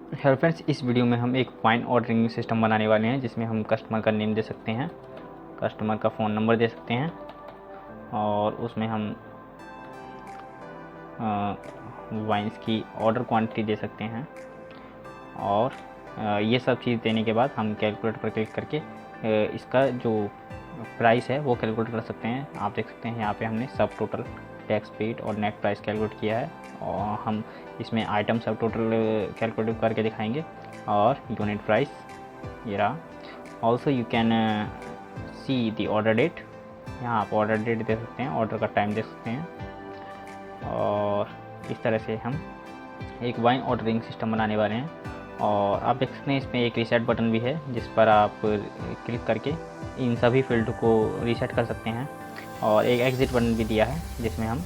Hello friends, इस video में हम एक वाइन ऑर्डरिंग सिस्टम बनाने वाले हैं जिसमें हम कस्टमर का नेम दे सकते हैं, कस्टमर का फ़ोन नंबर दे सकते हैं और उसमें हम वाइन्स की ऑर्डर क्वांटिटी दे सकते हैं। और ये सब चीज़ देने के बाद हम कैलकुलेट पर क्लिक करके इसका जो प्राइस है वो कैलकुलेट कर सकते हैं। आप देख सकते हैं यहाँ पे हमने सब टोटल, टैक्स पेड और नेट प्राइस कैलकुलेट किया है और हम इसमें आइटम सब टोटल कैलकुलेट करके दिखाएंगे और यूनिट प्राइस ये रहा। Also you can see the order date, यहाँ आप ऑर्डर डेट दे सकते हैं, ऑर्डर का टाइम दे सकते हैं और इस तरह से हम एक वाइन ऑर्डरिंग सिस्टम बनाने वाले हैं। और आप देख सकते हैं इसमें एक रीसेट बटन भी है जिस पर आप क्लिक करके इन सभी फील्ड को रीसेट कर सकते हैं और एक एग्ज़िट बटन भी दिया है जिसमें हम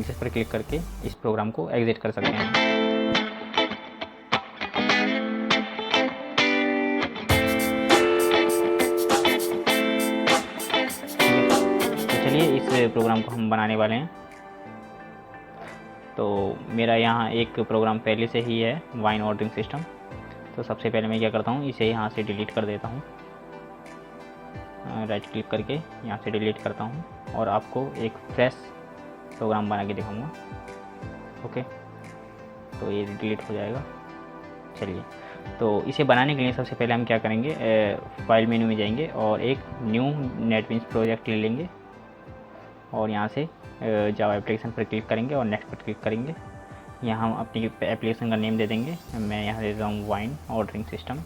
जिस पर क्लिक करके इस प्रोग्राम को एग्ज़िट कर सकते हैं। तो चलिए इस प्रोग्राम को हम बनाने वाले हैं। तो मेरा यहाँ एक प्रोग्राम पहले से ही है, वाइन ऑर्डरिंग सिस्टम। तो सबसे पहले मैं क्या करता हूँ, इसे यहाँ से डिलीट कर देता हूँ, राइट क्लिक करके यहाँ से डिलीट करता हूँ और आपको एक फ्रेश प्रोग्राम बना के दिखाऊँगा। ओके, तो ये डिलीट हो जाएगा। चलिए, तो इसे बनाने के लिए सबसे पहले हम क्या करेंगे, फाइल मेनू में जाएंगे और एक न्यू नेटबीन्स प्रोजेक्ट ले लेंगे और यहाँ से जावा एप्लीकेशन पर क्लिक करेंगे और नेक्स्ट पर क्लिक करेंगे। यहाँ हम अपनी एप्लीकेशन का नेम दे देंगे, मैं यहाँ दे देता हूँ वाइन ऑर्डरिंग सिस्टम।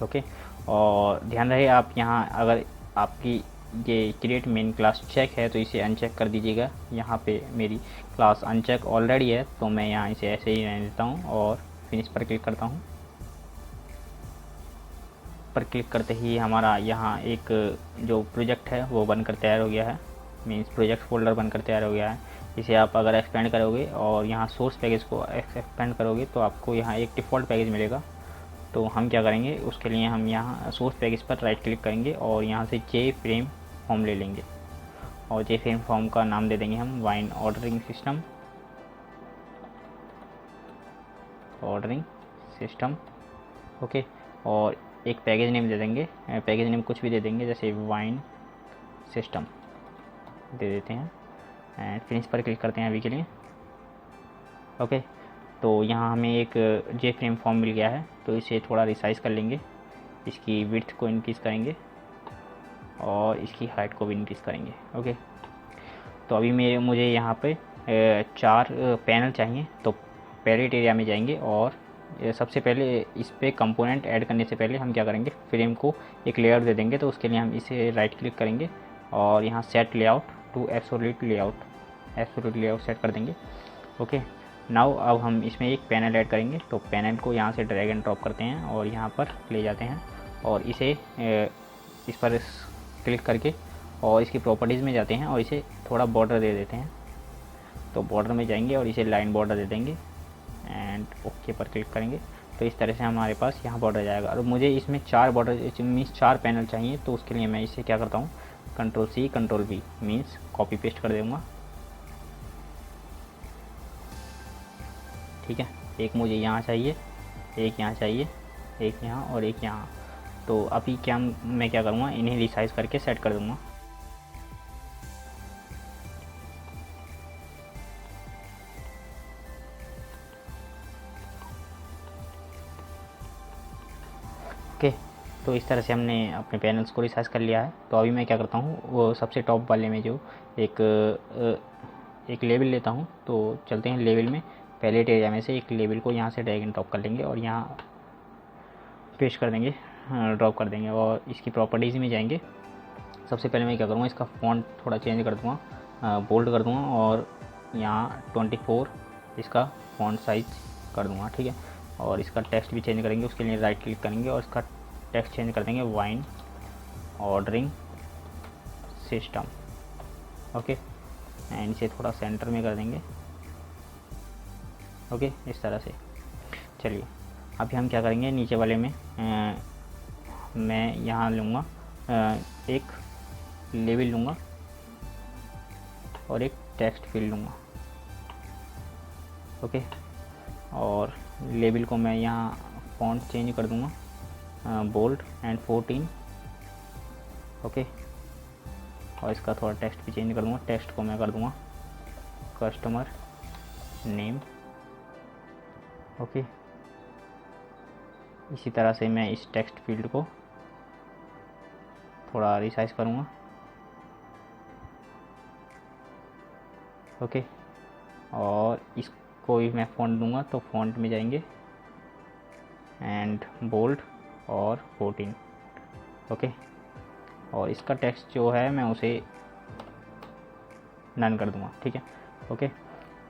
ओके, और ध्यान रहे आप यहाँ अगर आपकी ये क्रिएट मेन क्लास चेक है तो इसे अनचेक कर दीजिएगा। यहाँ पे मेरी क्लास अनचेक ऑलरेडी है तो मैं यहाँ इसे ऐसे ही रहने देता हूँ और फिनिश पर क्लिक करता हूँ। पर क्लिक करते ही हमारा यहाँ एक जो प्रोजेक्ट है वो बनकर तैयार हो गया है, मीन्स प्रोजेक्ट फोल्डर बनकर तैयार हो गया है। इसे आप अगर एक्सपेंड करोगे और यहाँ सोर्स पैकेज को एक्सपेंड करोगे तो आपको यहाँ एक डिफ़ॉल्ट पैकेज मिलेगा। तो हम क्या करेंगे, उसके लिए हम यहाँ सोर्स पैकेज पर राइट क्लिक करेंगे और यहाँ से जे फ्रेम फॉर्म ले लेंगे और जे फ्रेम फॉर्म का नाम दे देंगे हम वाइन ऑर्डरिंग सिस्टम। ओके, और एक पैकेज नेम दे देंगे, पैकेज नेम कुछ भी दे देंगे जैसे वाइन सिस्टम दे देते हैं एंड फिनिश पर क्लिक करते हैं अभी के लिए। ओके, तो यहाँ हमें एक जे फ्रेम फॉर्म मिल गया है तो इसे थोड़ा रिसाइज कर लेंगे, इसकी विड्थ को इंक्रीज़ करेंगे और इसकी हाइट को भी इंक्रीज़ करेंगे। ओके, तो अभी मुझे यहाँ पे 4 पैनल चाहिए। तो पैलेट एरिया में जाएंगे और सबसे पहले इस पर कंपोनेंट ऐड करने से पहले हम क्या करेंगे, फ्रेम को एक लेयर दे देंगे। तो उसके लिए हम इसे राइट क्लिक करेंगे और यहाँ set layout to absolute layout set कर देंगे। ओके, नाउ अब हम इसमें एक पैनल ऐड करेंगे। तो पैनल को यहाँ से ड्रैग एंड ड्रॉप करते हैं और यहाँ पर ले जाते हैं और इसे इस पर क्लिक करके और इसकी प्रॉपर्टीज़ में जाते हैं और इसे थोड़ा बॉर्डर दे देते हैं। तो बॉर्डर में जाएंगे और इसे लाइन बॉर्डर दे देंगे एंड ओके पर क्लिक करेंगे। तो इस तरह से हमारे पास यहाँ बॉर्डर जाएगा और मुझे इसमें 4 बॉर्डर मीन्स 4 पैनल चाहिए। तो उसके लिए मैं इसे क्या करता हूँ, Ctrl+C Ctrl+V means copy paste कर दूँगा। ठीक है, एक मुझे यहाँ चाहिए, एक यहाँ चाहिए, एक यहाँ और एक यहाँ। तो अभी मैं क्या करूँगा, इन्हें रिसाइज करके सेट कर दूँगा। ओके, तो इस तरह से हमने अपने पैनल्स को रिसाइज कर लिया है। तो अभी मैं क्या करता हूँ, वो सबसे टॉप वाले में जो एक लेबल लेता हूँ। तो चलते हैं लेबल में, पैलेट एरिया में से एक लेबल को यहाँ से ड्रैग एंड ड्रॉप कर लेंगे और यहाँ पेस्ट कर देंगे, ड्रॉप कर देंगे और इसकी प्रॉपर्टीज़ में जाएंगे। सबसे पहले मैं क्या करूँगा, इसका फ़ॉन्ट थोड़ा चेंज कर दूँगा, बोल्ड कर दूँगा और यहाँ 24 इसका फ़ॉन्ट साइज कर दूँगा। ठीक है, और इसका टेक्स्ट भी चेंज करेंगे। उसके लिए राइट क्लिक करेंगे और इसका टेक्स्ट चेंज कर देंगे wine ordering system. Okay, and इसे थोड़ा सेंटर में कर देंगे। ओके, इस तरह से। चलिए, अभी हम क्या करेंगे, नीचे वाले में मैं यहाँ लूँगा एक लेबल लूँगा और एक टेक्स्ट फील्ड लूँगा। ओके। और लेबल को मैं यहाँ फॉन्ट चेंज कर दूँगा बोल्ड एंड 14। ओके। और इसका थोड़ा टेक्स्ट भी चेंज कर दूँगा, टेक्स्ट को मैं कर दूँगा कस्टमर नेम। ओके। इसी तरह से मैं इस टेक्स्ट फील्ड को थोड़ा रिसाइज करूँगा। ओके। और इसको भी मैं फ़ॉन्ट दूंगा, तो फ़ॉन्ट में जाएंगे एंड बोल्ड और 14। ओके। और इसका टेक्स्ट जो है मैं उसे नन कर दूंगा, ठीक है। ओके।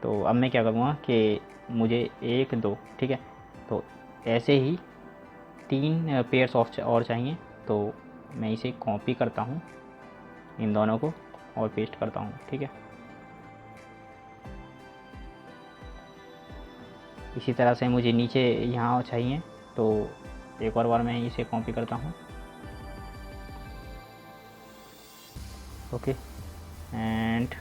तो अब मैं क्या करूँगा कि मुझे 1 2, ठीक है, तो ऐसे ही 3 पेयर्स और चाहिए, तो मैं इसे कॉपी करता हूँ इन दोनों को और पेस्ट करता हूँ, ठीक है। इसी तरह से मुझे नीचे यहाँ चाहिए, तो एक और बार मैं इसे कॉपी करता हूँ। ओके। एंड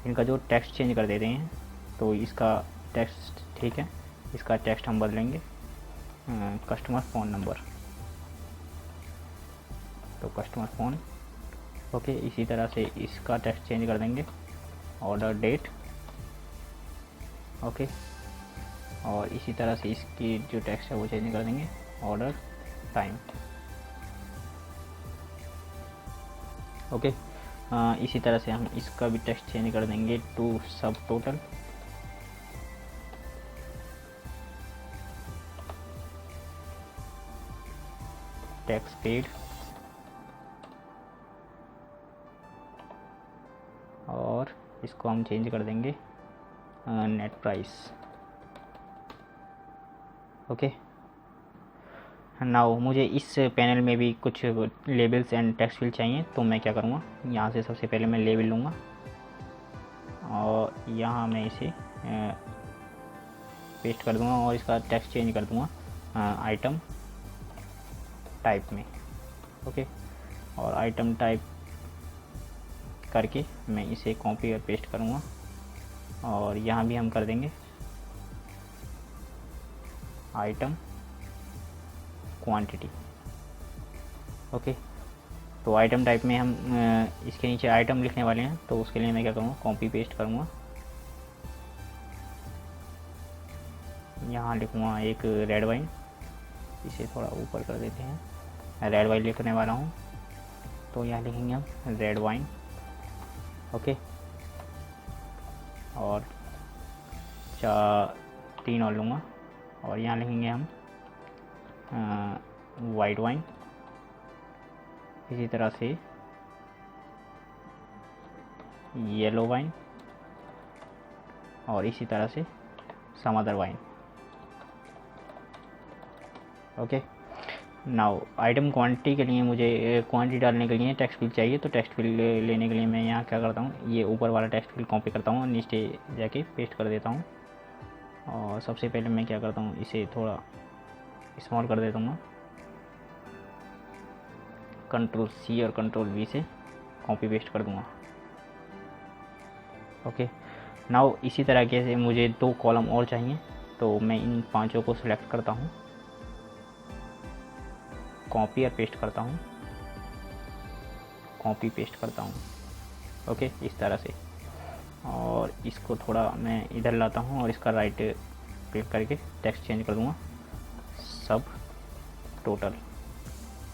इनका जो टेक्स्ट चेंज कर देते हैं, तो इसका टेक्स्ट, ठीक है, इसका टेक्स्ट हम बदलेंगे कस्टमर फ़ोन नंबर, तो कस्टमर फ़ोन। ओके। इसी तरह से इसका टेक्स्ट चेंज कर देंगे ऑर्डर डेट। ओके। और इसी तरह से इसकी जो टेक्स्ट है वो चेंज कर देंगे ऑर्डर टाइम। ओके। इसी तरह से हम इसका भी टेक्स्ट चेंज कर देंगे टू सब टोटल। Tax paid. और इसको हम चेंज कर देंगे नेट प्राइस। ओके। नाउ मुझे इस पैनल में भी कुछ लेबल्स एंड टेक्स्ट फील्ड चाहिए, तो मैं क्या करूँगा, यहाँ से सबसे पहले मैं लेबल लूँगा और यहाँ मैं इसे पेस्ट कर दूँगा और इसका टेक्स्ट चेंज कर दूँगा आइटम टाइप में। ओके। और आइटम टाइप करके मैं इसे कॉपी और पेस्ट करूँगा और यहाँ भी हम कर देंगे आइटम क्वांटिटी। ओके। तो आइटम टाइप में हम इसके नीचे आइटम लिखने वाले हैं, तो उसके लिए मैं क्या करूँगा, कॉपी पेस्ट करूँगा, यहाँ लिखूँगा एक रेड वाइन, इसे थोड़ा ऊपर कर देते हैं, रेड वाइन लिखने वाला हूँ, तो यहाँ लिखेंगे हम रेड वाइन। ओके। और 3 और लूँगा और यहाँ लिखेंगे हम वाइट वाइन। इसी तरह से येलो वाइन और इसी तरह से some other wine. Okay. Now item quantity के लिए मुझे क्वांटिटी डालने के लिए टेक्स्ट फील्ड चाहिए, तो टेक्स्ट फील्ड लेने के लिए मैं यहाँ क्या करता हूँ, ये ऊपर वाला टेक्स्ट फील्ड कॉपी करता हूँ और नीचे जाके पेस्ट कर देता हूँ। और सबसे पहले मैं क्या करता हूँ, इसे थोड़ा स्मॉल कर देता हूँ, कंट्रोल C और कंट्रोल V से कॉपी पेस्ट कर दूँगा। ओके। नाउ इसी तरीके से मुझे 2 कॉलम और चाहिए, तो मैं इन 5 को सिलेक्ट करता हूँ, कॉपी और पेस्ट करता हूँ, कॉपी पेस्ट करता हूँ। ओके। इस तरह से, और इसको थोड़ा मैं इधर लाता हूँ और इसका राइट क्लिक करके टेक्स्ट चेंज कर दूँगा सब टोटल,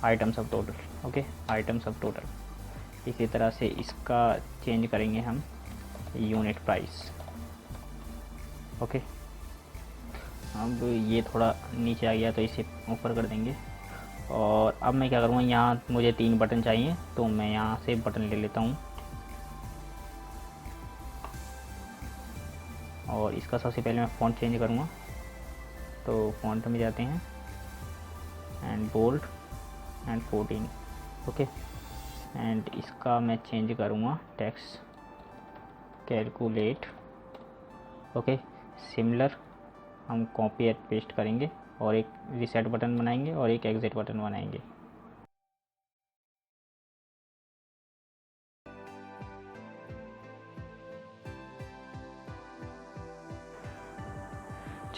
आइटम सब टोटल। ओके। आइटम सब टोटल। इसी तरह से इसका चेंज करेंगे हम यूनिट प्राइस। ओके। अब ये थोड़ा नीचे आ गया, तो इसे ऊपर कर देंगे। और अब मैं क्या करूँगा, यहाँ मुझे 3 बटन चाहिए, तो मैं यहाँ से बटन ले लेता हूँ और इसका सबसे पहले मैं फ़ॉन्ट चेंज करूँगा, तो फ़ॉन्ट में जाते हैं and bold and 14। Okay. And इसका मैं चेंज करूँगा टेक्स्ट कैलकुलेट। ओके। सिमिलर हम कॉपी एंड पेस्ट करेंगे और एक रीसेट बटन बनाएंगे और एक एग्जिट बटन बनाएंगे।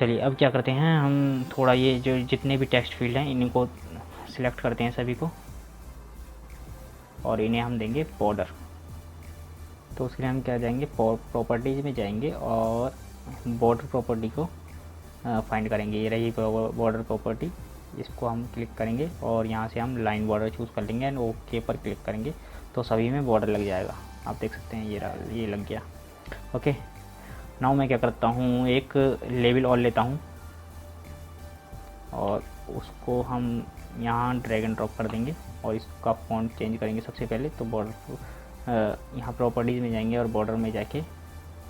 चलिए अब क्या करते हैं, हम थोड़ा ये जो जितने भी टेक्स्ट फील्ड हैं इनको सिलेक्ट करते हैं सभी को, और इन्हें हम देंगे बॉर्डर। तो उसके लिए हम क्या जाएंगे, प्रॉपर्टीज़ में जाएंगे और बॉर्डर प्रॉपर्टी को फाइंड करेंगे। ये रही बॉर्डर प्रॉपर्टी, इसको हम क्लिक करेंगे और यहाँ से हम लाइन बॉर्डर चूज़ कर लेंगे एंड ओके पर क्लिक करेंगे तो सभी में बॉर्डर लग जाएगा। आप देख सकते हैं ये लग गया। ओके, नाउ मैं क्या करता हूँ, एक लेबल और लेता हूँ और उसको हम यहाँ ड्रैग एंड ड्रॉप कर देंगे और इसका फॉन्ट चेंज करेंगे। सबसे पहले तो बॉर्डर यहाँ प्रॉपर्टीज़ में जाएंगे और बॉर्डर में जाके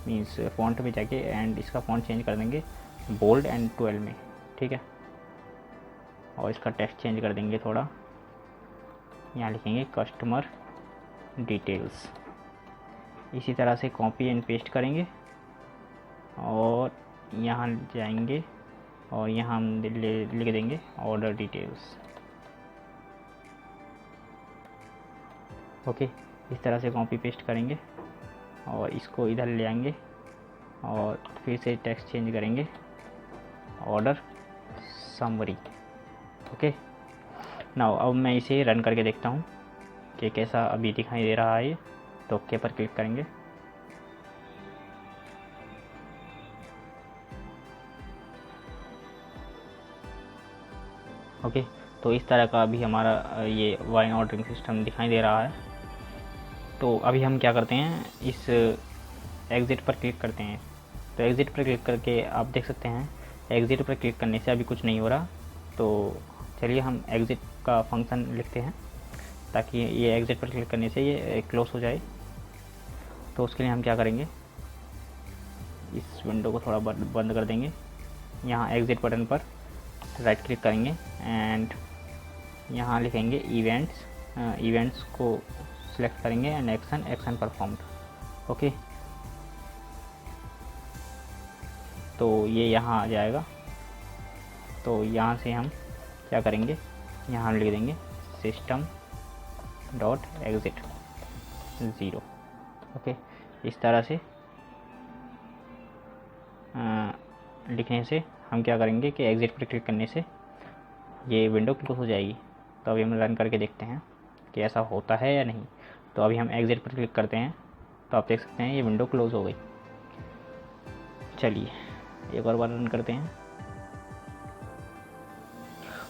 मीन्स फॉन्ट में जाके एंड इसका फॉन्ट चेंज कर देंगे बोल्ड एंड 12 में, ठीक है। और इसका टेक्स्ट चेंज कर देंगे थोड़ा, यहाँ लिखेंगे कस्टमर डिटेल्स। इसी तरह से कॉपी एंड पेस्ट करेंगे और यहाँ जाएंगे और यहाँ हम लिख देंगे ऑर्डर डिटेल्स। ओके, इस तरह से कॉपी पेस्ट करेंगे और इसको इधर ले आएंगे और फिर से टेक्स्ट चेंज करेंगे ऑर्डर समरी। ओके, नाउ अब मैं इसे रन करके देखता हूँ कि कैसा अभी दिखाई दे रहा है। तो ओके पर क्लिक करेंगे। ओके, तो इस तरह का अभी हमारा ये वाइन ऑर्डरिंग सिस्टम दिखाई दे रहा है। तो अभी हम क्या करते हैं, इस एग्ज़िट पर क्लिक करते हैं। तो एग्ज़िट पर क्लिक करके आप देख सकते हैं एग्ज़िट पर क्लिक करने से अभी कुछ नहीं हो रहा। तो चलिए हम एग्ज़िट का फंक्शन लिखते हैं ताकि ये एग्ज़िट पर क्लिक करने से ये क्लोज हो जाए। तो उसके लिए हम क्या करेंगे, इस विंडो को थोड़ा बंद कर देंगे। यहाँ एग्ज़िट बटन पर राइट क्लिक करेंगे एंड यहाँ लिखेंगे इवेंट्स, इवेंट्स को सिलेक्ट करेंगे एंड एक्शन परफॉर्म्ड। ओके, तो ये यहाँ आ जाएगा। तो यहाँ से हम क्या करेंगे, यहाँ हम लिख देंगे सिस्टम डॉट एग्ज़िट 0। ओके, इस तरह से लिखने से हम क्या करेंगे कि एग्ज़िट पर क्लिक करने से ये विंडो क्लोज हो जाएगी। तो अभी हम रन करके देखते हैं कि ऐसा होता है या नहीं। तो अभी हम एग्ज़िट पर क्लिक करते हैं तो आप देख सकते हैं ये विंडो क्लोज हो गई। चलिए एक और बार रन करते हैं।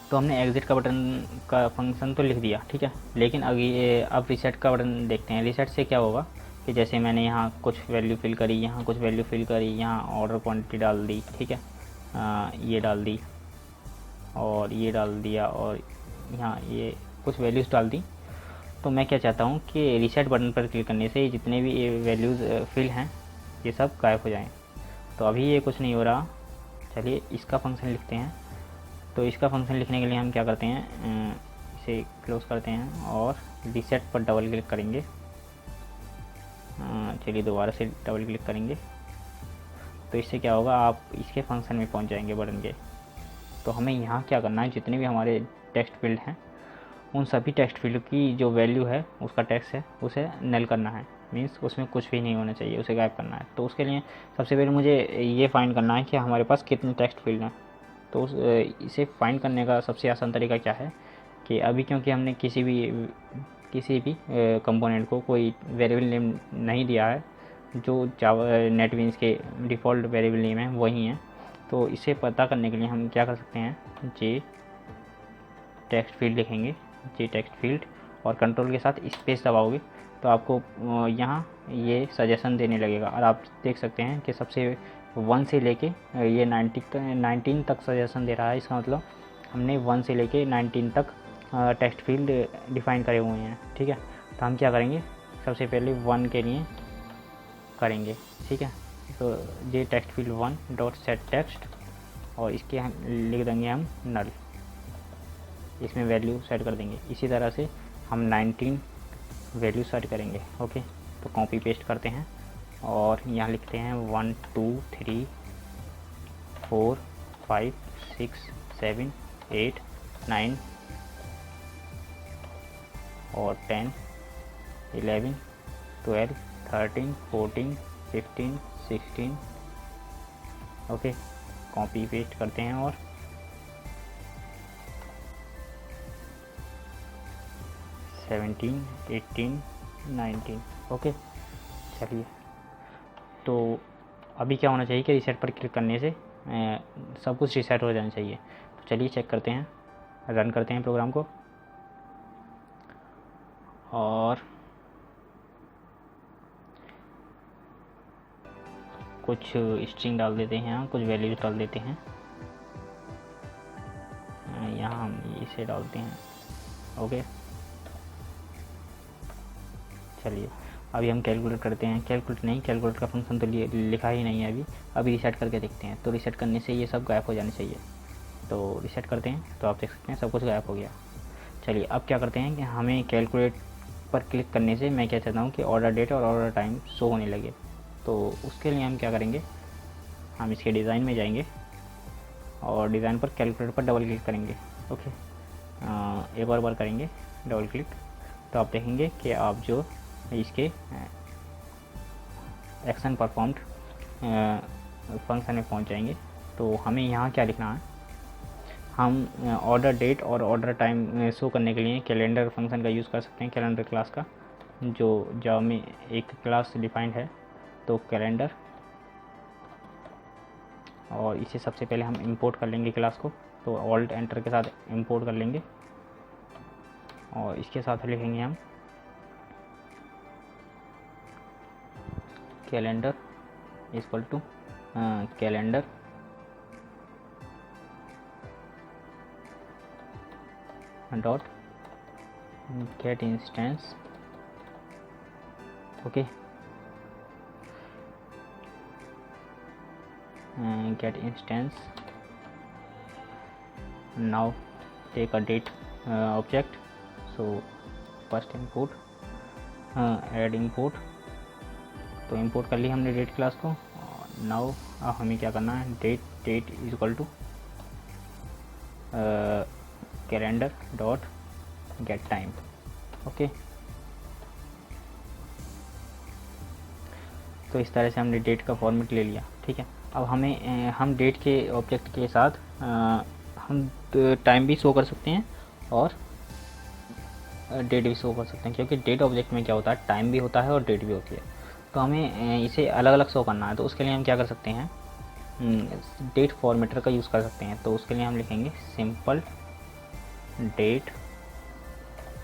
तो हमने एग्ज़िट का बटन का फंक्शन तो लिख दिया, ठीक है, लेकिन अब रीसेट का बटन देखते हैं। रीसेट से क्या होगा कि जैसे मैंने यहाँ कुछ वैल्यू फिल करी, यहाँ कुछ वैल्यू फिल करी, यहाँ ऑर्डर क्वांटिटी डाल दी, ठीक है, ये डाल दी और ये डाल दिया और यहाँ ये कुछ वैल्यूज़ डाल दी। तो मैं क्या चाहता हूँ कि रीसेट बटन पर क्लिक करने से जितने भी ये वैल्यूज़ फिल हैं ये सब गायब हो जाएं। तो अभी ये कुछ नहीं हो रहा। चलिए इसका फंक्शन लिखते हैं। तो इसका फंक्शन लिखने के लिए हम क्या करते हैं, इसे क्लोज़ करते हैं और रीसेट पर डबल क्लिक करेंगे। चलिए दोबारा से डबल क्लिक करेंगे तो इससे क्या होगा, आप इसके फंक्शन में पहुंच जाएंगे बटन के। तो हमें यहाँ क्या करना है, जितने भी हमारे टेक्स्ट फील्ड हैं उन सभी टेक्स्ट फील्ड की जो वैल्यू है उसका टेक्स्ट है उसे नल करना है, मीन्स उसमें कुछ भी नहीं होना चाहिए, उसे गायब करना है। तो उसके लिए सबसे पहले मुझे ये फाइंड करना है कि हमारे पास कितने टेक्स्ट फील्ड हैं। तो इसे फाइंड करने का सबसे आसान तरीका क्या है कि अभी क्योंकि हमने किसी भी कंपोनेंट को कोई वेरिएबल नेम नहीं दिया है, जो जावा नेटबीन्स के डिफ़ॉल्ट वेरिएबल नेम है वही हैं। तो इसे पता करने के लिए हम क्या कर सकते हैं, जे टेक्स्ट फील्ड लिखेंगे, जे टेक्स्ट फील्ड और कंट्रोल के साथ स्पेस दबाओगे तो आपको यहाँ ये सजेशन देने लगेगा। और आप देख सकते हैं कि सबसे 1 से लेके ये 19 तक सजेशन दे रहा है। इसका मतलब हमने 1 से लेके 19 तक टेक्स्ट फील्ड डिफ़ाइन करे हुए हैं, ठीक है। तो हम क्या करेंगे, सबसे पहले 1 के लिए करेंगे, ठीक है। तो ये text field 1 dot set text और इसके हम लिख देंगे हम नल, इसमें वैल्यू सेट कर देंगे। इसी तरह से हम 19 वैल्यू सेट करेंगे। ओके, तो कॉपी पेस्ट करते हैं और यहाँ लिखते हैं 1 2 3 4 5 6 7 8 9 और 10 11 12 13 14 15 16। ओके, कॉपी पेस्ट करते हैं और 17, 18, 19। ओके, चलिए। तो अभी क्या होना चाहिए कि रीसेट पर क्लिक करने से सब कुछ रीसेट हो जाना चाहिए। तो चलिए चेक करते हैं, रन करते हैं प्रोग्राम को और कुछ स्ट्रिंग डाल देते हैं, कुछ वैल्यूज डाल देते हैं। यहाँ हम इसे डालते हैं। ओके, चलिए अभी हम कैलकुलेट करते हैं। कैलकुलेट का फंक्शन तो लिखा ही नहीं है अभी रीसेट करके देखते हैं। तो रीसेट करने से ये सब गायब हो जाने चाहिए। तो रीसेट करते हैं तो आप देख सकते हैं सब कुछ गायब हो गया। चलिए अब क्या करते हैं कि हमें कैलकुलेट पर क्लिक करने से मैं क्या चाहता हूँ कि ऑर्डर डेट और ऑर्डर टाइम शो होने लगे। तो उसके लिए हम क्या करेंगे, हम इसके डिज़ाइन में जाएंगे और डिज़ाइन पर कैलकुलेट पर डबल क्लिक करेंगे। ओके, एक और बार करेंगे डबल क्लिक, तो आप देखेंगे कि आप जो इसके एक्शन परफॉर्म्ड फंक्शन में पहुंच जाएंगे। तो हमें यहाँ क्या लिखना है, हम ऑर्डर डेट और ऑर्डर टाइम शो करने के लिए कैलेंडर फंक्शन का यूज़ कर सकते हैं, कैलेंडर क्लास का, जो जावा में एक क्लास डिफाइंड है। तो कैलेंडर, और इसे सबसे पहले हम इंपोर्ट कर लेंगे क्लास को। तो ऑल्ट एंटर के साथ इंपोर्ट कर लेंगे और इसके साथ लिखेंगे हम calendar equal to calendar dot get instance. Okay, get instance, now take a date object. So first input, add import। तो इंपोर्ट कर लिया हमने डेट क्लास को। नाउ अब हमें क्या करना है, date is equal to calendar dot get time. Okay, तो इस तरह से हमने डेट का फॉर्मेट ले लिया। ठीक है, अब हम डेट के ऑब्जेक्ट के साथ हम टाइम भी शो कर सकते हैं और डेट भी शो कर सकते हैं, क्योंकि डेट ऑब्जेक्ट में क्या होता है, टाइम भी होता है और डेट भी होती है। तो हमें इसे अलग अलग शो करना है। तो उसके लिए हम क्या कर सकते हैं, डेट फॉर्मेटर का यूज़ कर सकते हैं। तो उसके लिए हम लिखेंगे सिंपल डेट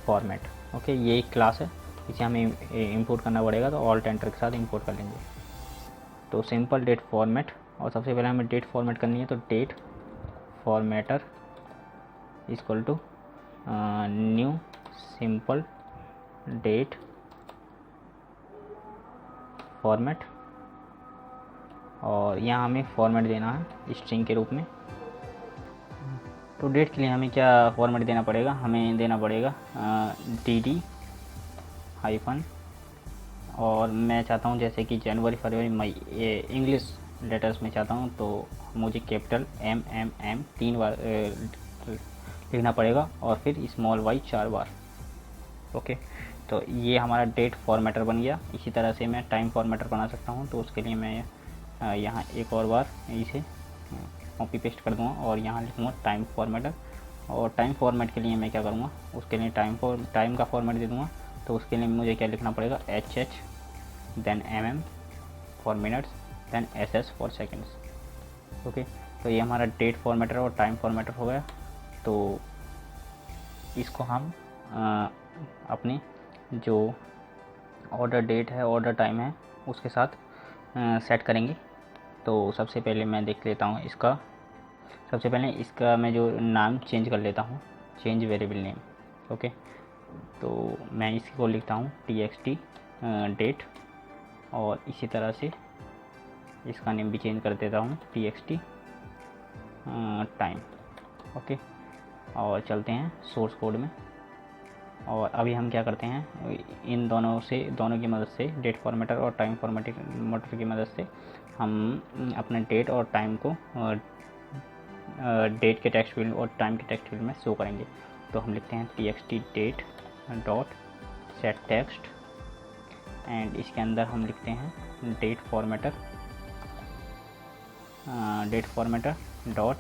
फॉर्मेट। ओके, ये एक क्लास है, इसे हमें इंपोर्ट करना पड़ेगा। तो ऑल्ट एंटर के साथ इंपोर्ट कर लेंगे। तो सिंपल डेट फॉर्मेट, और सबसे पहले हमें डेट फॉर्मेट करनी है। तो date formatter equal to new simple date format, और यहाँ हमें फॉर्मेट देना है स्ट्रिंग के रूप में। तो डेट के लिए हमें क्या फॉर्मेट देना पड़ेगा, हमें देना पड़ेगा dd हाइफन, और मैं चाहता हूँ जैसे कि जनवरी फरवरी मई, ये इंग्लिश लेटर्स में चाहता हूँ। तो मुझे कैपिटल M 3 बार लिखना पड़ेगा और फिर स्मॉल y 4 बार। ओके, तो ये हमारा डेट फॉर्मेटर बन गया। इसी तरह से मैं टाइम फॉर्मेटर बना सकता हूँ। तो उसके लिए मैं यहाँ एक और बार इसे कॉपी पेस्ट कर दूँगा और यहाँ लिखूँगा टाइम फॉर्मेटर। और टाइम फॉर्मेट के लिए मैं क्या करूँगा, उसके लिए टाइम का फॉर्मेट दे दूँगा। तो उसके लिए मुझे क्या लिखना पड़ेगा, HH then MM for minutes then SS for seconds. Okay, तो ये हमारा डेट फॉर्मेटर और टाइम फॉर्मेटर हो गया। तो इसको हम अपने जो ऑर्डर डेट है, ऑर्डर टाइम है, उसके साथ सेट करेंगे। तो सबसे पहले मैं देख लेता हूँ इसका, सबसे पहले इसका मैं जो नाम चेंज कर लेता हूँ, चेंज वेरिएबल नेम। ओके, तो मैं इसको लिखता हूँ txt डेट, और इसी तरह से इसका नेम भी चेंज कर देता हूँ txt टाइम। ओके, और चलते हैं सोर्स कोड में। और अभी हम क्या करते हैं, इन दोनों की मदद से, डेट फॉर्मेटर और टाइम फॉर्मेटर की मदद से हम अपने डेट और टाइम को डेट के टेक्स्ट फील्ड और टाइम के टेक्स्ट फील्ड में शो करेंगे। तो हम लिखते हैं txt date dot set text, and इसके अंदर हम लिखते हैं date formatter date formatter dot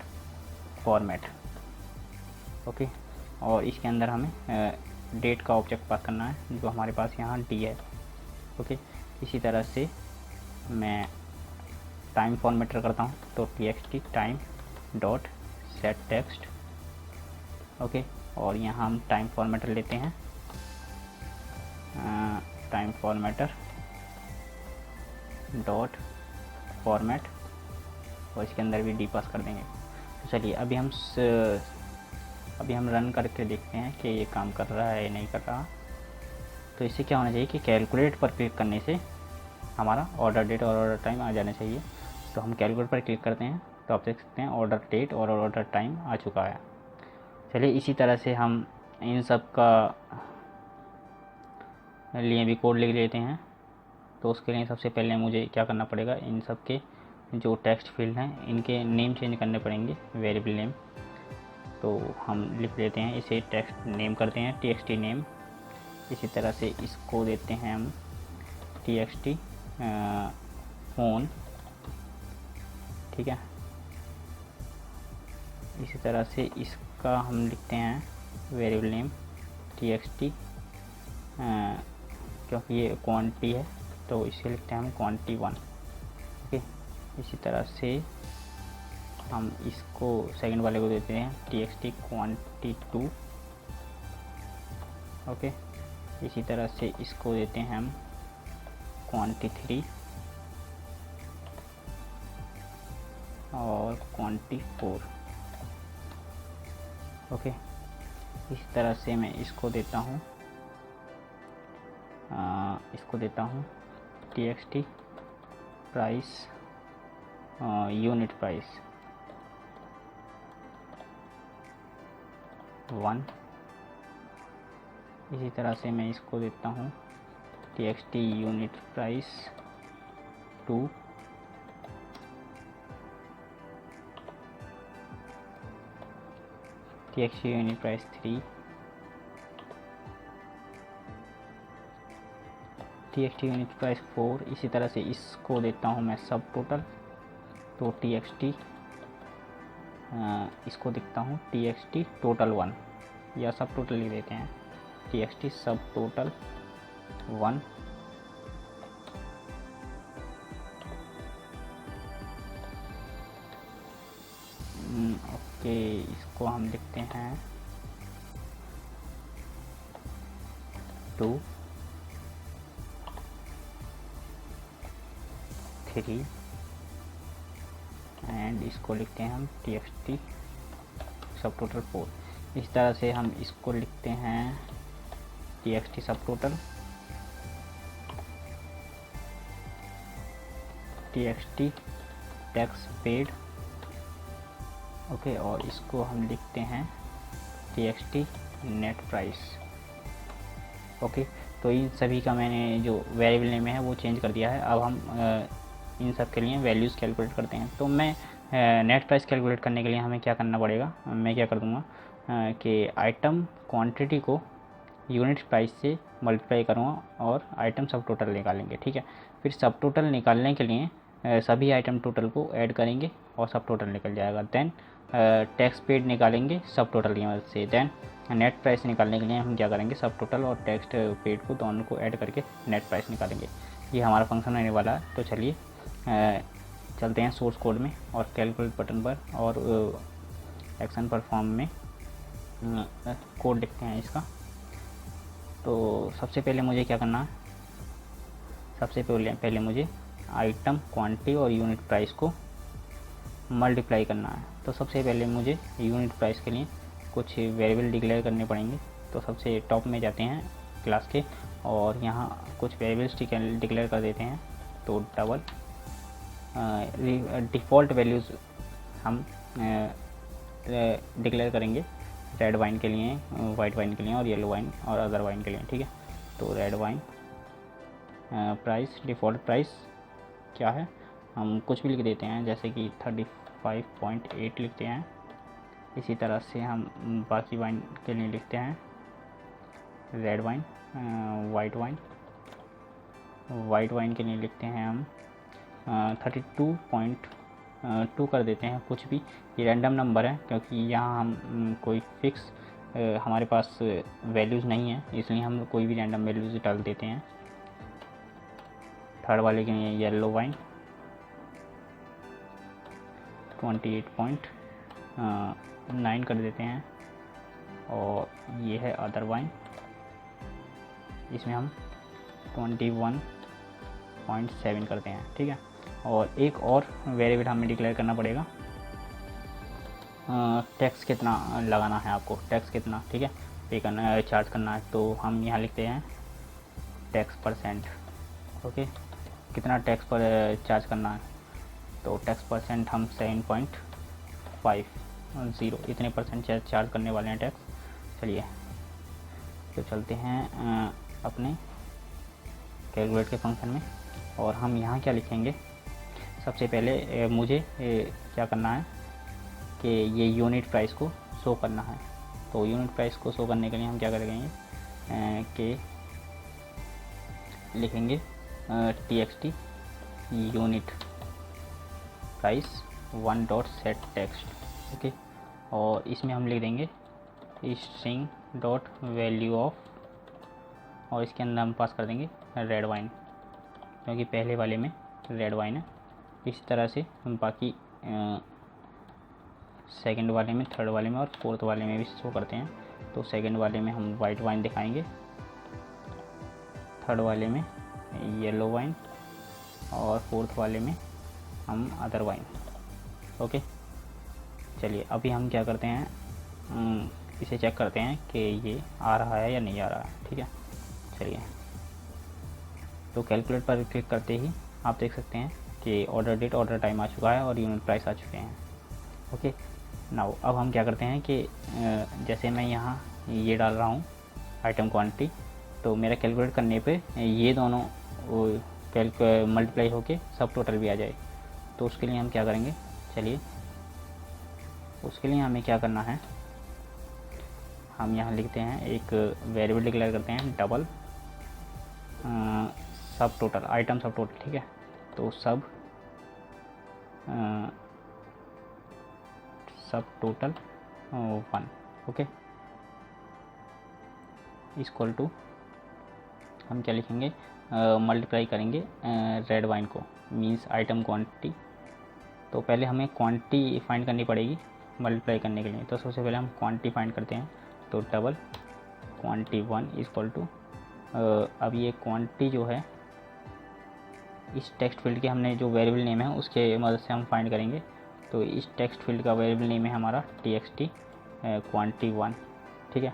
format. Okay, और इसके अंदर हमें डेट का ऑब्जेक्ट पास करना है जो हमारे पास यहाँ डी है। ओके, इसी तरह से मैं टाइम फॉर्मेटर करता हूँ, तो txt time dot set text. Okay, और यहाँ हम टाइम फॉर्मेटर लेते हैं, टाइम फॉर्मेटर डॉट फॉर्मेट, और इसके अंदर भी डी पास कर देंगे। तो चलिए अभी हम रन करके देखते हैं कि ये काम कर रहा है या नहीं कर रहा। तो इससे क्या होना चाहिए कि कैलकुलेट पर क्लिक करने से हमारा ऑर्डर डेट और ऑर्डर टाइम आ जाना चाहिए। तो हम कैलकुलेट पर क्लिक करते हैं तो आप देख सकते हैं ऑर्डर डेट और ऑर्डर टाइम आ चुका है। चलिए इसी तरह से हम इन सब का लिए भी कोड लिख लेते हैं। तो उसके लिए सबसे पहले मुझे क्या करना पड़ेगा, इन सब के जो टेक्स्ट फील्ड हैं इनके नेम चेंज करने पड़ेंगे, वेरिएबल नेम। तो हम लिख लेते हैं, इसे टेक्स्ट नेम करते हैं txt नेम। इसी तरह से इसको देते हैं हम txt फ़ोन, ठीक है। इसी तरह से इसका हम लिखते हैं वेरिएबल नेम txt, क्योंकि ये क्वांटिटी है तो इसे लिखते हैं हम quanti1। ओके, इसी तरह से हम इसको सेकंड वाले को देते हैं txt quanti2। ओके, इसी तरह से इसको देते हैं हम quanti3 और quanti4। ओके, इसी तरह से मैं इसको देता हूँ txt प्राइस यूनिट प्राइस 1। इसी तरह से मैं इसको देता हूँ txt unit price 2, txt unit price 3, txt unit price 4। इसी तरह से इसको देता हूँ मैं सब टोटल, तो txt इसको देखता हूँ txt टोटल 1, या सब टोटल लिख देते हैं txt सब टोटल 1। ओके, इसको हम लिखते हैं 2, 3 एंड इसको लिखते हैं हम txt सब टोटल 4। इस तरह से हम इसको लिखते हैं txt सब total txt tax paid. Okay, और इसको हम लिखते हैं txt नेट प्राइस। ओके, तो इन सभी का मैंने जो वेरिएबल नेम है वो चेंज कर दिया है। अब हम इन सब के लिए वैल्यूज़ कैलकुलेट करते हैं। तो मैं नेट प्राइस कैलकुलेट करने के लिए हमें क्या करना पड़ेगा, मैं क्या कर दूँगा कि आइटम क्वांटिटी को यूनिट प्राइस से मल्टीप्लाई करूँगा और आइटम सब टोटल निकालेंगे, ठीक है। फिर सब टोटल निकालने के लिए सभी आइटम टोटल को ऐड करेंगे और सब टोटल निकल जाएगा। देन टैक्स पेड निकालेंगे सब टोटल की मदद से। देन नेट प्राइस निकालने के लिए हम क्या करेंगे, सब टोटल और टैक्स पेड को दोनों को ऐड करके नेट प्राइस निकालेंगे। ये हमारा फंक्शन होने वाला है। तो चलिए चलते हैं सोर्स कोड में और कैलकुलेट बटन पर और एक्शन परफॉर्म में कोड लिखते हैं इसका। तो सबसे पहले मुझे क्या करना है, सबसे पहले मुझे आइटम क्वांटिटी और यूनिट प्राइस को मल्टीप्लाई करना है। तो सबसे पहले मुझे यूनिट प्राइस के लिए कुछ वेरिएबल डिक्लेयर करने पड़ेंगे। तो सबसे टॉप में जाते हैं क्लास के और यहाँ कुछ वेरिएबल्स डिक्लेयर कर देते हैं। तो डबल डिफ़ॉल्ट वैल्यूज़ हम डिक्लेयर करेंगे रेड वाइन के लिए, वाइट वाइन के लिए और येलो वाइन और अदर वाइन के लिए, ठीक है। तो red wine price, default price क्या है, हम कुछ भी लिख देते हैं, जैसे कि 35.8 लिखते हैं। इसी तरह से हम बाकी वाइन के लिए लिखते हैं रेड वाइन, वाइट वाइन के लिए लिखते हैं हम 32.5 2 कर देते हैं, कुछ भी, ये रैंडम नंबर है क्योंकि यहाँ हम कोई फिक्स हमारे पास वैल्यूज़ नहीं है, इसलिए हम कोई भी रैंडम वैल्यूज़ डाल देते हैं। थर्ड वाले के लिए येलो वाइन 28.9 कर देते हैं, और ये है अदर वाइन, इसमें हम 21.7 करते हैं। ठीक है, और एक और वेरिएबल हमें डिक्लेयर करना पड़ेगा, टैक्स कितना लगाना है आपको, टैक्स कितना, ठीक है, पे करना है, चार्ज करना है। तो हम यहाँ लिखते हैं टैक्स परसेंट। ओके, कितना टैक्स पर चार्ज करना है, तो टैक्स परसेंट हम 7.50 इतने परसेंट चार्ज करने वाले हैं टैक्स। चलिए तो चलते हैं अपने कैलकुलेट के फंक्शन में, और हम यहाँ क्या लिखेंगे, सबसे पहले मुझे क्या करना है कि ये यूनिट प्राइस को शो करना है। तो यूनिट प्राइस को शो करने के लिए हम क्या करेंगे कि लिखेंगे txt unit price 1.setText। Okay, और इसमें हम लिख देंगे स्ट्रिंग डॉट वैल्यू ऑफ, और इसके अंदर हम पास कर देंगे रेड वाइन, क्योंकि पहले वाले में रेड वाइन है। इस तरह से हम बाकी सेकंड वाले में, थर्ड वाले में और फोर्थ वाले में भी शो करते हैं। तो सेकंड वाले में हम वाइट वाइन दिखाएंगे, थर्ड वाले में येलो वाइन, और फोर्थ वाले में हम अदर वाइन। ओके, चलिए अभी हम क्या करते हैं, इसे चेक करते हैं कि ये आ रहा है या नहीं आ रहा है। ठीक है, चलिए तो कैलकुलेट पर क्लिक करते ही आप देख सकते हैं कि ऑर्डर डेट, ऑर्डर टाइम आ चुका है और यूनिट प्राइस आ चुके हैं। ओके, नाउ अब हम क्या करते हैं कि जैसे मैं यहाँ ये डाल रहा हूँ आइटम क्वांटिटी, तो मेरा कैलकुलेट करने पे ये दोनों मल्टीप्लाई होके सब टोटल भी आ जाए। तो उसके लिए हम क्या करेंगे, चलिए उसके लिए हमें क्या करना है, हम यहाँ लिखते हैं एक वेरिएबल डिक्लेयर करते हैं डबल सब टोटल, आइटम सब टोटल। ठीक है, तो सब टोटल 1। ओके, इक्वल टू हम क्या लिखेंगे, मल्टीप्लाई करेंगे रेड वाइन को, मींस आइटम क्वांटिटी। तो पहले हमें क्वांटिटी फाइंड करनी पड़ेगी मल्टीप्लाई करने के लिए। तो सबसे पहले हम क्वांटिटी फाइंड करते हैं, तो डबल क्वांटिटी 1 इक्वल टू, अब ये क्वांटिटी जो है इस टेक्स्ट फील्ड के हमने जो वेरिएबल नेम है उसके मदद से हम फाइंड करेंगे। तो इस टेक्स्ट फील्ड का वेरिएबल नेम है हमारा txt क्वांटिटी 1। ठीक है,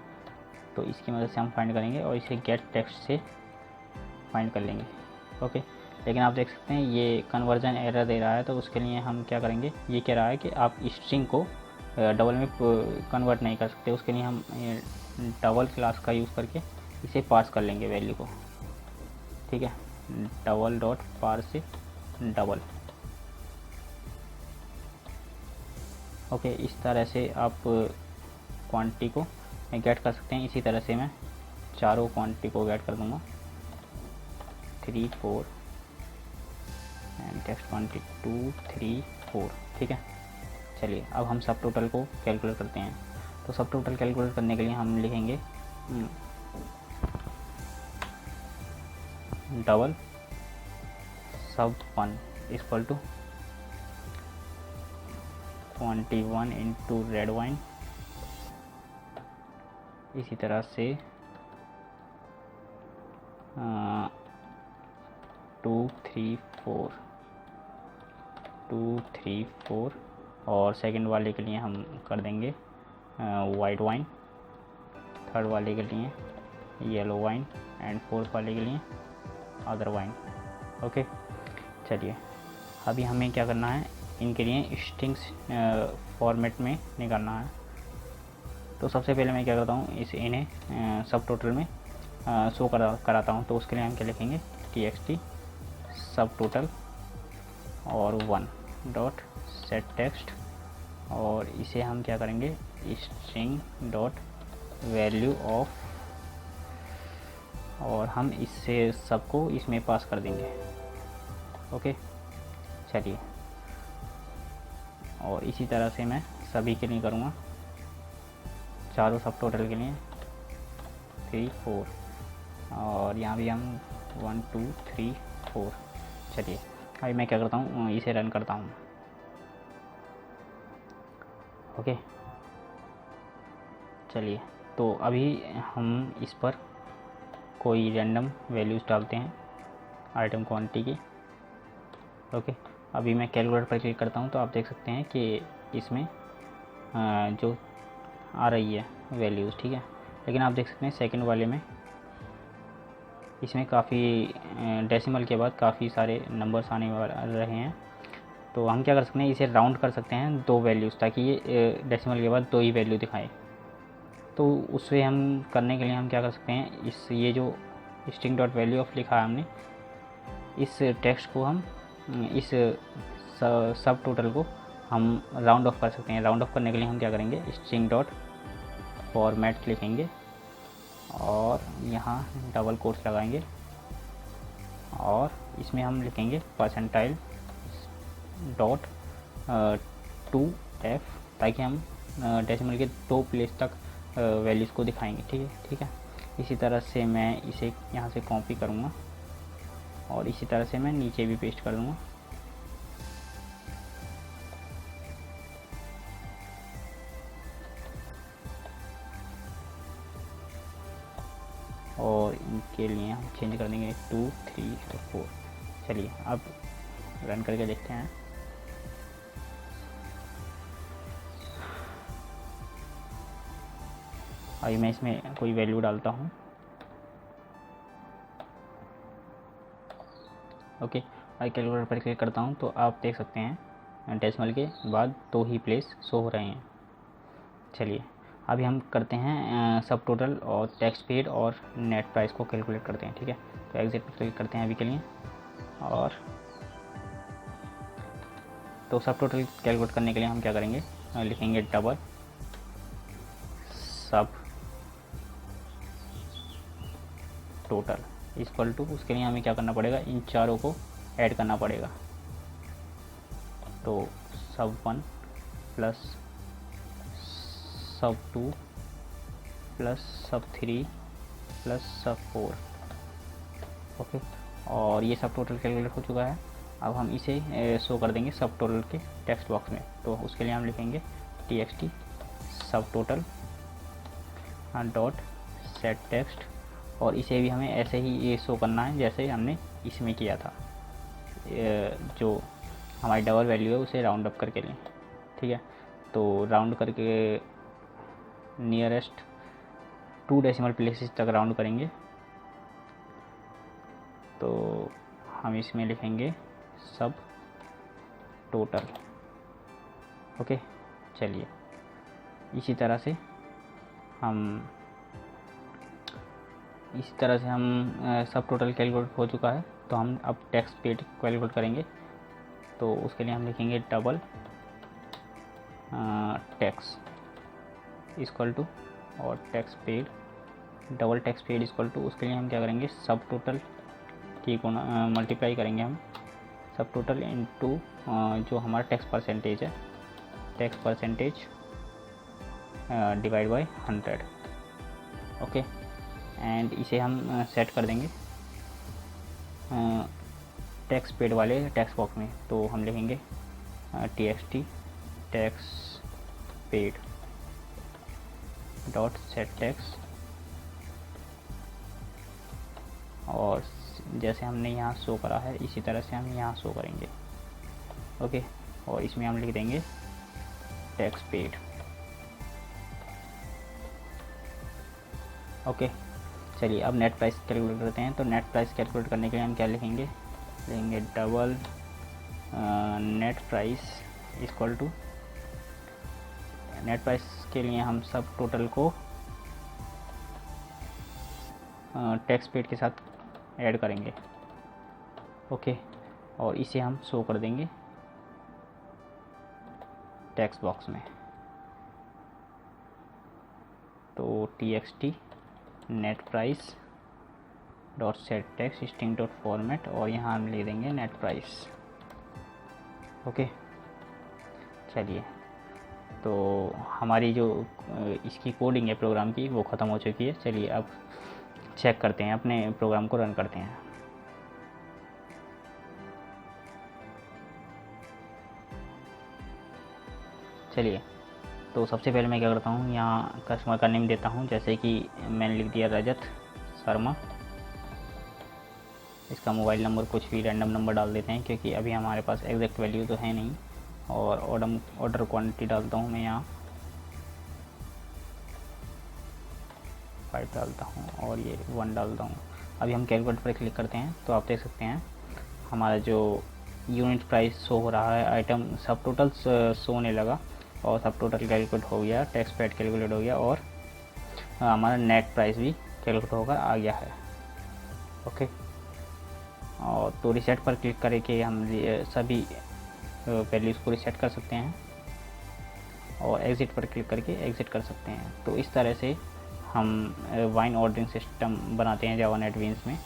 तो इसकी मदद से हम फाइंड करेंगे और इसे गेट टेक्स्ट से फाइंड कर लेंगे। ओके, लेकिन आप देख सकते हैं ये कन्वर्जन एरर दे रहा है। तो उसके लिए हम क्या करेंगे, ये कह रहा है कि आप स्ट्रिंग को डबल में कन्वर्ट नहीं कर सकते। उसके लिए हम डबल क्लास का यूज़ करके इसे पास कर लेंगे वैल्यू को। ठीक है, डबल डॉट पार से डबल। ओके, इस तरह से आप क्वांटिटी को गेट कर सकते हैं। इसी तरह से मैं चारों क्वांटिटी को गेट कर दूंगा, 3 4 एंड टेक्स्ट क्वांटिटी 2 3 4। ठीक है, चलिए अब हम सब टोटल को कैलकुलेट करते हैं। तो सब टोटल कैलकुलेट करने के लिए हम लिखेंगे double sub 1 equal to quantity 1 into red wine. इसी तरह से 2 3 4 और सेकंड वाले के लिए हम कर देंगे वाइट वाइन, थर्ड वाले के लिए येलो वाइन एंड फोर्थ वाले के लिए अदर वाइन। ओके, चलिए अभी हमें क्या करना है, इनके लिए स्ट्रिंग्स फॉर्मेट में निकालना है। तो सबसे पहले मैं क्या करता हूँ, इन्हें सब टोटल में शो कराता हूँ। तो उसके लिए हम क्या लिखेंगे, txt सब टोटल और 1 डॉट सेट टेक्स्ट, और इसे हम क्या करेंगे, स्ट्रिंग डॉट वैल्यू ऑफ, और हम इससे सबको इसमें पास कर देंगे। ओके, चलिए और इसी तरह से मैं सभी के लिए करूँगा, चारों सब टोटल के लिए 3 4, और यहाँ भी हम 1 2 3 4। चलिए अभी मैं क्या करता हूँ, इसे रन करता हूँ। ओके, चलिए तो अभी हम इस पर कोई रैंडम वैल्यूज़ डालते हैं आइटम क्वांटिटी की। ओके, अभी मैं कैलकुलेटर पर क्लिक करता हूँ तो आप देख सकते हैं कि इसमें जो आ रही है वैल्यूज़, ठीक है। लेकिन आप देख सकते हैं सेकंड वाले में इसमें काफ़ी डेसिमल के बाद काफ़ी सारे नंबर्स आने रहे हैं। तो हम क्या कर सकते हैं, इसे राउंड कर सकते हैं 2 वैल्यूज़, ताकि ये डेसिमल के बाद 2 ही वैल्यू दिखाए। तो उससे हम करने के लिए हम क्या कर सकते हैं, इस ये जो स्ट्रिंग डॉट वैल्यू ऑफ लिखा है हमने, इस टेक्स्ट को हम इस सब टोटल को हम राउंड ऑफ कर सकते हैं। राउंड ऑफ करने के लिए हम क्या करेंगे, स्ट्रिंग डॉट फॉर्मेट लिखेंगे और यहाँ डबल कोट्स लगाएंगे और इसमें हम लिखेंगे परसेंटाइल डॉट 2f, ताकि हम डेसिमल के 2 प्लेस तक वैल्यूज़ को दिखाएंगे, ठीक है। इसी तरह से मैं इसे यहाँ से कॉपी करूँगा और इसी तरह से मैं नीचे भी पेस्ट कर दूँगा। और इनके लिए हम चेंज कर देंगे 2 3 4। चलिए अब रन करके देखते हैं। अभी मैं इसमें कोई वैल्यू डालता हूँ। ओके, अभी कैलकुलेटर पर क्लिक करता हूँ तो आप देख सकते हैं डेसिमल के बाद 2 ही प्लेस शो हो रहे हैं। चलिए अभी हम करते हैं सब टोटल और टैक्स पेड और नेट प्राइस को कैलकुलेट करते हैं, ठीक है। तो एग्जिट पर क्लिक करते हैं अभी के लिए, और तो सब टोटल कैलकुलेट करने के लिए हम क्या करेंगे, लिखेंगे डबल सब टोटल इक्वल टू, उसके लिए हमें क्या करना पड़ेगा, इन चारों को ऐड करना पड़ेगा। तो सब 1 प्लस सब 2 प्लस सब 3 प्लस सब 4। ओके, और ये सब टोटल कैलकुलेट हो चुका है। अब हम इसे शो कर देंगे सब टोटल के टेक्स्ट बॉक्स में। तो उसके लिए हम लिखेंगे txt सब टोटल डॉट सेट टेक्स्ट, और इसे भी हमें ऐसे ही ये शो करना है जैसे हमने इसमें किया था। जो हमारी डबल वैल्यू है उसे राउंड अप करके लें, ठीक है। तो राउंड करके नियरेस्ट 2 डेसिमल प्लेसेस तक राउंड करेंगे। तो हम इसमें लिखेंगे सब टोटल। ओके, चलिए इसी तरह से हम सब टोटल कैलकुलेट हो चुका है। तो हम अब टैक्स पेड कैलकुलेट करेंगे। तो उसके लिए हम लिखेंगे डबल टैक्स इक्वल टू, और tax paid double tax paid equal to, उसके लिए हम क्या करेंगे, सब टोटल की को मल्टीप्लाई करेंगे हम सब टोटल इनटू जो हमारा टैक्स परसेंटेज है, tax percentage divide by 100। Okay, and इसे हम सेट कर देंगे टैक्स पेड वाले टैक्स बॉक्स में। तो हम लिखेंगे txt tax paid dot set tax, और जैसे हमने यहाँ शो करा है इसी तरह से हम यहाँ शो करेंगे। ओके, और इसमें हम लिख देंगे टैक्स पेड। ओके, चलिए अब नेट प्राइस कैलकुलेट करते हैं। तो नेट प्राइस कैलकुलेट करने के लिए हम क्या लिखेंगे, लेंगे double net price equal to, net price के लिए हम सब टोटल को टैक्स पेड के साथ ऐड करेंगे। ओके, और इसे हम शो कर देंगे टेक्स्ट बॉक्स में। तो txt net price dot set text string dot format, और यहाँ हम ले देंगे नेट प्राइस। ओके, चलिए, तो हमारी जो इसकी कोडिंग है प्रोग्राम की वो ख़त्म हो चुकी है। चलिए अब चेक करते हैं, अपने प्रोग्राम को रन करते हैं। चलिए, तो सबसे पहले मैं क्या करता हूँ, यहाँ कस्टमर का नेम देता हूँ, जैसे कि मैंने लिख दिया रजत शर्मा। इसका मोबाइल नंबर कुछ भी रैंडम नंबर डाल देते हैं, क्योंकि अभी हमारे पास एग्जैक्ट वैल्यू तो है नहीं। और ऑर्डर क्वांटिटी डालता हूँ मैं यहाँ 5 डालता हूँ और ये 1 डालता हूँ। अभी हम कैलकुलेट पर क्लिक करते हैं तो आप देख सकते हैं हमारा जो यूनिट प्राइस शो हो रहा है, आइटम सब टोटल शो होने लगा और सब टोटल कैलकुलेट हो गया, टैक्स पेड कैलकुलेट हो गया और हमारा नेट प्राइस भी कैलकुलेट होकर आ गया है। ओके, और तो रीसेट पर क्लिक करके हम सभी वैल्यूज़ को रीसेट कर सकते हैं और एग्ज़िट पर क्लिक करके एग्ज़िट कर सकते हैं। तो इस तरह से हम वाइन ऑर्डरिंग सिस्टम बनाते हैं जावा नेटबीन्स में।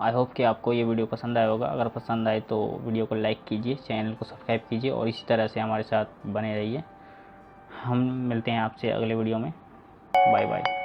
आई होप कि आपको ये वीडियो पसंद आया होगा। अगर पसंद आए तो वीडियो को लाइक कीजिए, चैनल को सब्सक्राइब कीजिए और इसी तरह से हमारे साथ बने रहिए। हम मिलते हैं आपसे अगले वीडियो में। Bye bye.